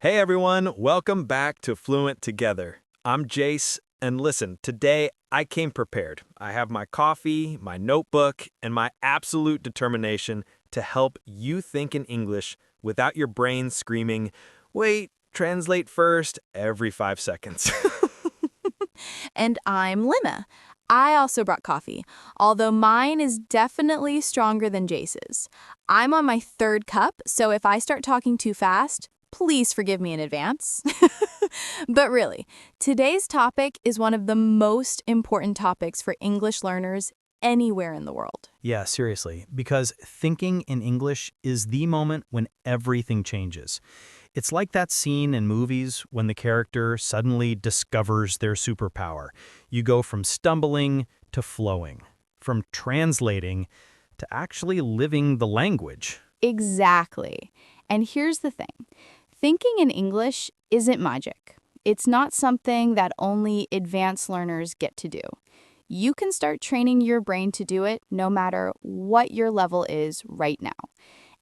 Hey everyone, welcome back to Fluent Together. I'm Jace, and listen, today I came prepared. I have my coffee, my notebook, and my absolute determination to help you think in English without your brain screaming, wait, translate first, every 5 seconds. And I'm Lynna. I also brought coffee, although mine is definitely stronger than Jace's. I'm on my third cup, so if I start talking too fast, please forgive me in advance. But really, today's topic is one of the most important topics for English learners anywhere in the world. Yeah, seriously, because thinking in English is the moment when everything changes. It's like that scene in movies when the character suddenly discovers their superpower. You go from stumbling to flowing, from translating to actually living the language. Exactly. And here's the thing. Thinking in English isn't magic. It's not something that only advanced learners get to do. You can start training your brain to do it no matter what your level is right now.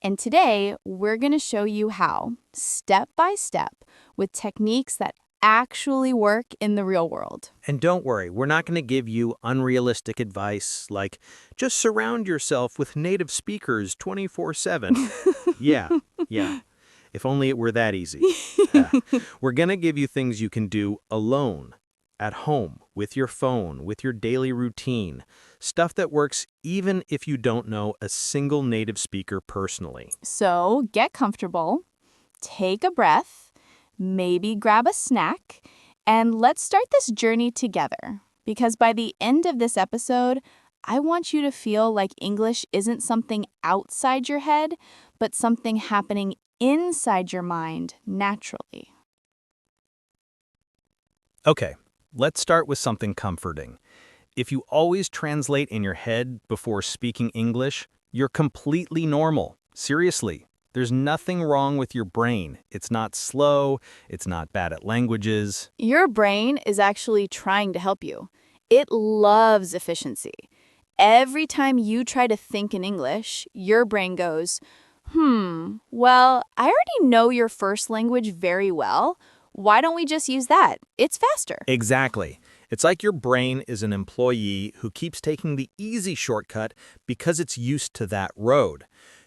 And today, we're going to show you how, step by step, with techniques that actually work in the real world. And don't worry, we're not going to give you unrealistic advice like, just surround yourself with native speakers 24/7. Yeah, yeah. If only it were that easy. We're going to give you things you can do alone, at home, with your phone, with your daily routine. Stuff that works even if you don't know a single native speaker personally. So get comfortable, take a breath, maybe grab a snack, and let's start this journey together. Because by the end of this episode, I want you to feel like English isn't something outside your head, but something happening inside your mind naturally. Okay, let's start with something comforting. If you always translate in your head before speaking English, you're completely normal. Seriously, there's nothing wrong with your brain. It's not slow, it's not bad at languages. Your brain is actually trying to help you. It loves efficiency. Every time you try to think in English, your brain goes, well, I already know your first language very well. Why don't we just use that? It's faster. Exactly. It's like your brain is an employee who keeps taking the easy shortcut because it's used to that road.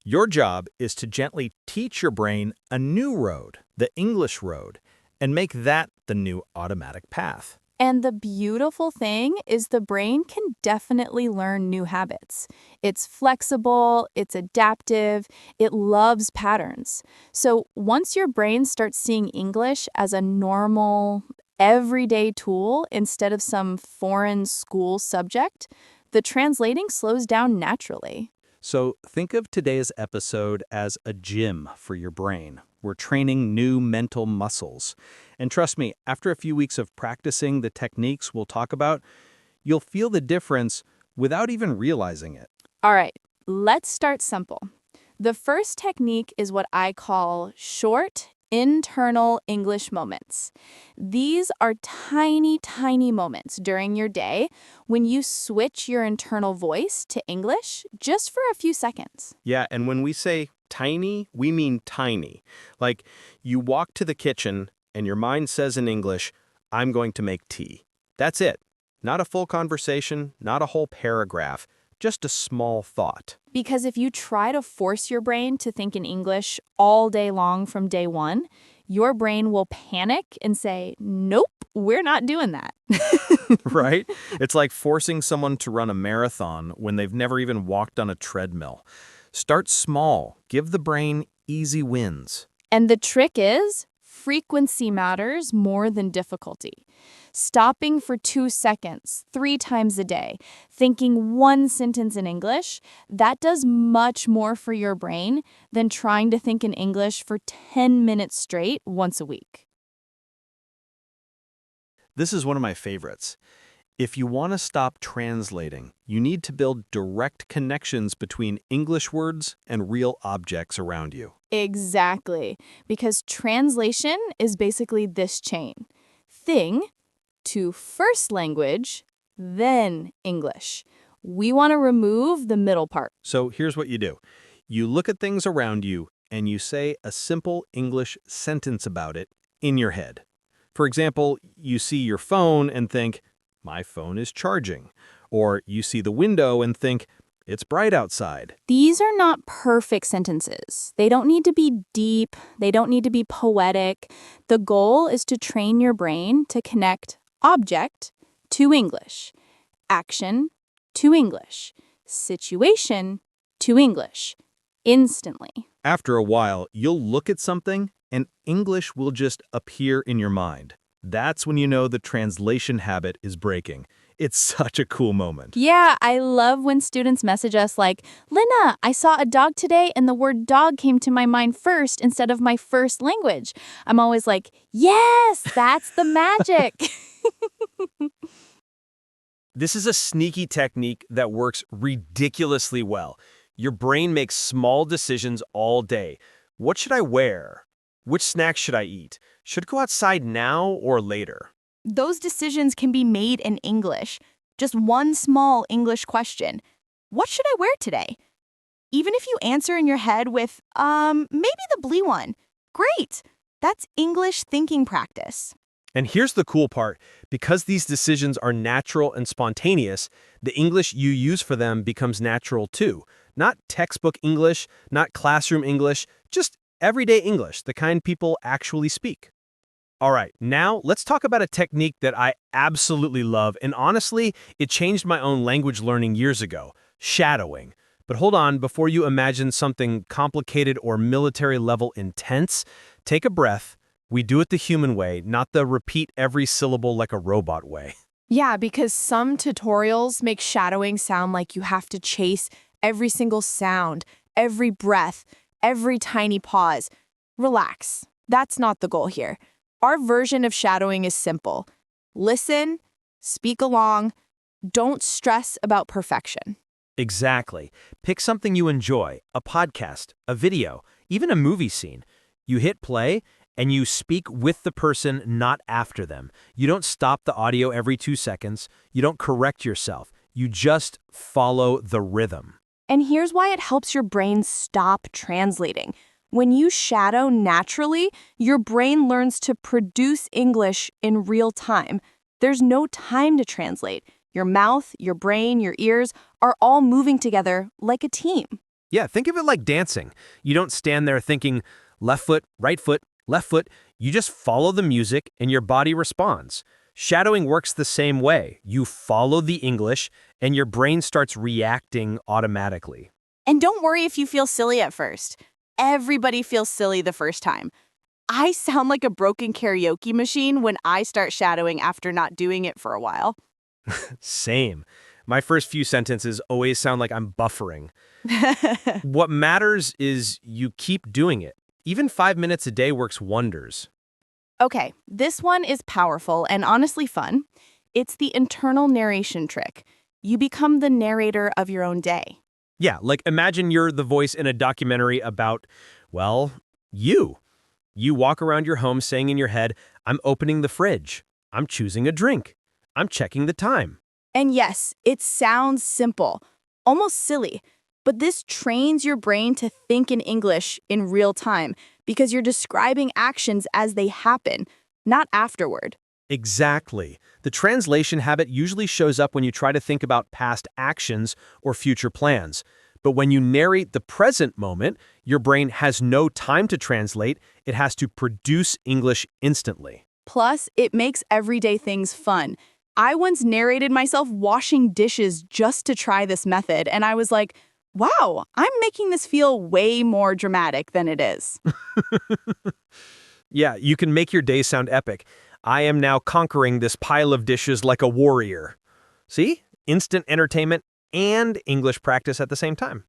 Your job is to gently teach your brain a new road, the English road, and make that the new automatic path. And the beautiful thing is the brain can definitely learn new habits. It's flexible, it's adaptive, it loves patterns. So once your brain starts seeing English as a normal, everyday tool instead of some foreign school subject, the translating slows down naturally. So think of today's episode as a gym for your brain. We're training new mental muscles. And trust me, after a few weeks of practicing the techniques we'll talk about, you'll feel the difference without even realizing it. All right, let's start simple. The first technique is what I call short, internal English moments. These are tiny, tiny moments during your day when you switch your internal voice to English just for a few seconds. Yeah, and when we say tiny, we mean tiny. Like you walk to the kitchen and your mind says in English, I'm going to make tea. That's it. Not a full conversation, not a whole paragraph, just a small thought. Because if you try to force your brain to think in English all day long from day one, your brain will panic and say, nope, we're not doing that. Right? It's like forcing someone to run a marathon when they've never even walked on a treadmill. Start small. Give the brain easy wins. And the trick is, frequency matters more than difficulty. Stopping for 2 seconds, 3 times a day, thinking one sentence in English, that does much more for your brain than trying to think in English for 10 minutes straight once a week. This is one of my favorites. If you want to stop translating, you need to build direct connections between English words and real objects around you. Exactly, because translation is basically this chain. Thing to first language, then English. We want to remove the middle part. So here's what you do. You look at things around you and you say a simple English sentence about it in your head. For example, you see your phone and think, my phone is charging. Or you see the window and think, it's bright outside. These are not perfect sentences. They don't need to be deep. They don't need to be poetic. The goal is to train your brain to connect object to English, action to English, situation to English, instantly. After a while, you'll look at something and English will just appear in your mind. That's when you know the translation habit is breaking. It's such a cool moment. Yeah, I love when students message us like, Lynna, I saw a dog today and the word dog came to my mind first instead of my first language. I'm always like, yes, that's the magic. This is a sneaky technique that works ridiculously well. Your brain makes small decisions all day. What should I wear? Which snack should I eat? Should I go outside now or later? Those decisions can be made in English. Just one small English question. What should I wear today? Even if you answer in your head with, maybe the blue one. Great. That's English thinking practice. And here's the cool part. Because these decisions are natural and spontaneous, the English you use for them becomes natural too. Not textbook English, not classroom English, just everyday English, the kind people actually speak. All right, now let's talk about a technique that I absolutely love, and honestly, it changed my own language learning years ago, shadowing. But hold on, before you imagine something complicated or military-level intense, take a breath. We do it the human way, not the repeat every syllable like a robot way. Yeah, because some tutorials make shadowing sound like you have to chase every single sound, every breath, every tiny pause. Relax. That's not the goal here. Our version of shadowing is simple. Listen, speak along, don't stress about perfection. Exactly. Pick something you enjoy, a podcast, a video, even a movie scene. You hit play, and you speak with the person, not after them. You don't stop the audio every 2 seconds. You don't correct yourself. You just follow the rhythm. And here's why it helps your brain stop translating. When you shadow naturally, your brain learns to produce English in real time. There's no time to translate. Your mouth, your brain, your ears are all moving together like a team. Yeah, think of it like dancing. You don't stand there thinking, left foot, left foot. You just follow the music and your body responds. Shadowing works the same way. You follow the English and your brain starts reacting automatically. And don't worry if you feel silly at first. Everybody feels silly the first time. I sound like a broken karaoke machine when I start shadowing after not doing it for a while. Same. My first few sentences always sound like I'm buffering. What matters is you keep doing it. Even 5 minutes a day works wonders. Okay, this one is powerful and honestly fun. It's the internal narration trick. You become the narrator of your own day. Yeah, like imagine you're the voice in a documentary about, well, you. You walk around your home saying in your head, I'm opening the fridge. I'm choosing a drink. I'm checking the time. And yes, it sounds simple, almost silly, but this trains your brain to think in English in real time because you're describing actions as they happen, not afterward. Exactly. The translation habit usually shows up when you try to think about past actions or future plans. But when you narrate the present moment, your brain has no time to translate. It has to produce English instantly. Plus, it makes everyday things fun. I once narrated myself washing dishes just to try this method, and I was like, wow, I'm making this feel way more dramatic than it is. Yeah, you can make your day sound epic. I am now conquering this pile of dishes like a warrior. See? Instant entertainment and English practice at the same time.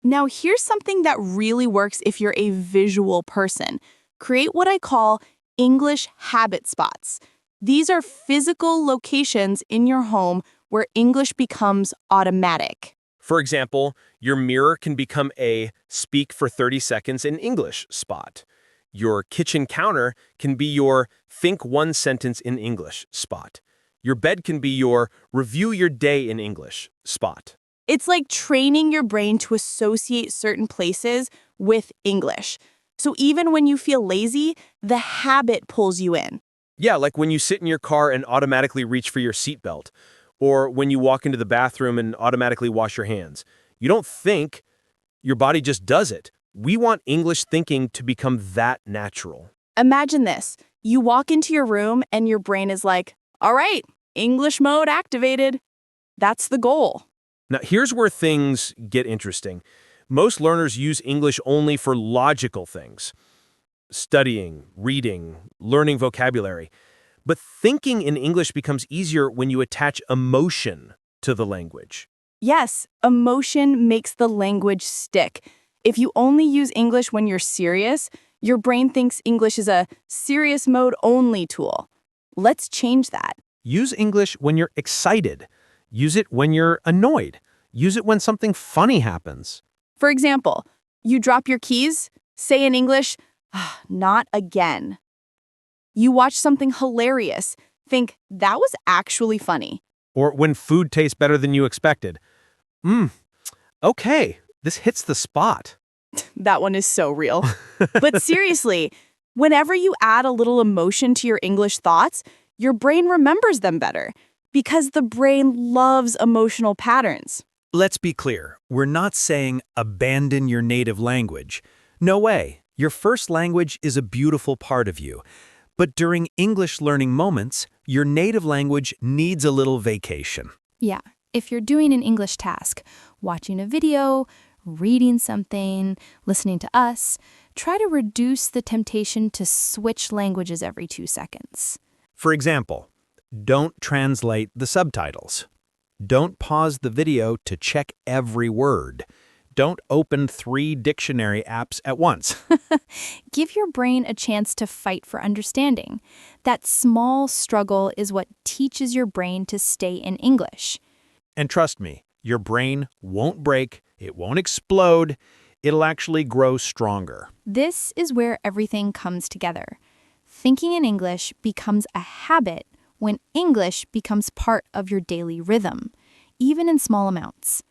Now, here's something that really works if you're a visual person. Create what I call English habit spots. These are physical locations in your home where English becomes automatic. For example, your mirror can become a speak for 30 seconds in English spot. Your kitchen counter can be your think one sentence in English spot. Your bed can be your review your day in English spot. It's like training your brain to associate certain places with English. So even when you feel lazy, the habit pulls you in. Yeah, like when you sit in your car and automatically reach for your seatbelt, or when you walk into the bathroom and automatically wash your hands. You don't think, your body just does it. We want English thinking to become that natural. Imagine this. You walk into your room and your brain is like, all right, English mode activated. That's the goal. Now, here's where things get interesting. Most learners use English only for logical things. Studying, reading, learning vocabulary. But thinking in English becomes easier when you attach emotion to the language. Yes, emotion makes the language stick. If you only use English when you're serious, your brain thinks English is a serious mode only tool. Let's change that. Use English when you're excited. Use it when you're annoyed. Use it when something funny happens. For example, you drop your keys, say in English, not again. You watch something hilarious, think that was actually funny. Or when food tastes better than you expected. Okay, this hits the spot. That one is so real. But seriously, whenever you add a little emotion to your English thoughts, your brain remembers them better because the brain loves emotional patterns. Let's be clear, we're not saying abandon your native language. No way. Your first language is a beautiful part of you. But during English learning moments, your native language needs a little vacation. Yeah, if you're doing an English task, watching a video, reading something, listening to us, try to reduce the temptation to switch languages every 2 seconds. For example, don't translate the subtitles. Don't pause the video to check every word. Don't open 3 dictionary apps at once. Give your brain a chance to fight for understanding. That small struggle is what teaches your brain to stay in English. And trust me, your brain won't break, it won't explode, it'll actually grow stronger. This is where everything comes together. Thinking in English becomes a habit when English becomes part of your daily rhythm, even in small amounts.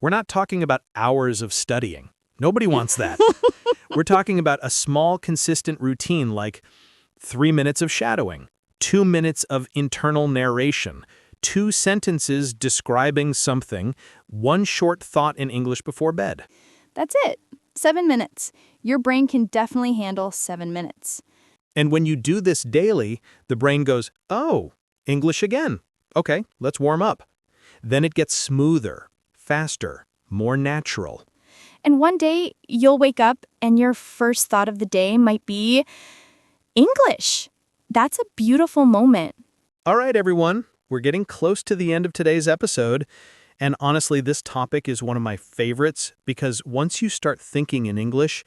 We're not talking about hours of studying. Nobody wants that. We're talking about a small, consistent routine like 3 minutes of shadowing, 2 minutes of internal narration, 2 sentences describing something, 1 short thought in English before bed. That's it. 7 minutes. Your brain can definitely handle 7 minutes. And when you do this daily, the brain goes, oh, English again. Okay, let's warm up. Then it gets smoother, faster, more natural. And one day, you'll wake up and your first thought of the day might be English. That's a beautiful moment. All right, everyone, we're getting close to the end of today's episode. And honestly, this topic is one of my favorites because once you start thinking in English,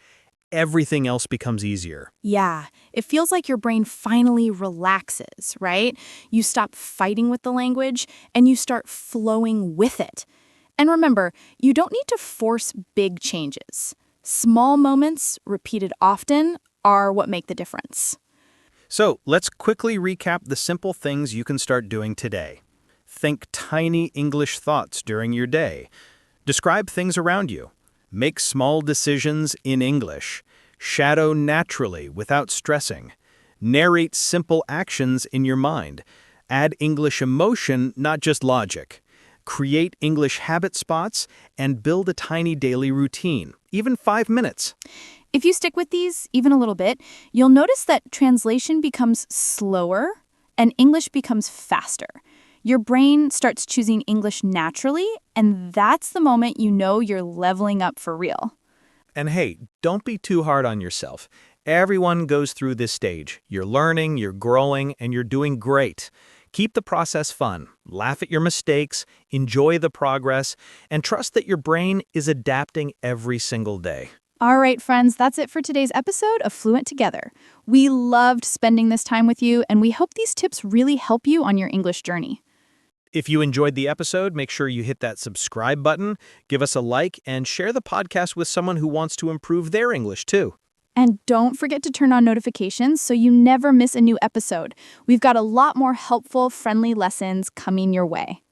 everything else becomes easier. Yeah, it feels like your brain finally relaxes, right? You stop fighting with the language and you start flowing with it. And remember, you don't need to force big changes. Small moments, repeated often, are what make the difference. So let's quickly recap the simple things you can start doing today. Think tiny English thoughts during your day. Describe things around you. Make small decisions in English. Shadow naturally without stressing. Narrate simple actions in your mind. Add English emotion, not just logic. Create English habit spots and build a tiny daily routine, even 5 minutes. If you stick with these, even a little bit, you'll notice that translation becomes slower and English becomes faster. Your brain starts choosing English naturally, and that's the moment you know you're leveling up for real. And hey, don't be too hard on yourself. Everyone goes through this stage. You're learning, you're growing, and you're doing great. Keep the process fun. Laugh at your mistakes, enjoy the progress, and trust that your brain is adapting every single day. All right, friends, that's it for today's episode of Fluent Together. We loved spending this time with you, and we hope these tips really help you on your English journey. If you enjoyed the episode, make sure you hit that subscribe button, give us a like, and share the podcast with someone who wants to improve their English too. And don't forget to turn on notifications so you never miss a new episode. We've got a lot more helpful, friendly lessons coming your way.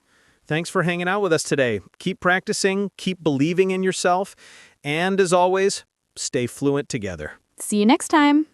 Thanks for hanging out with us today. Keep practicing, keep believing in yourself, and as always, stay fluent together. See you next time.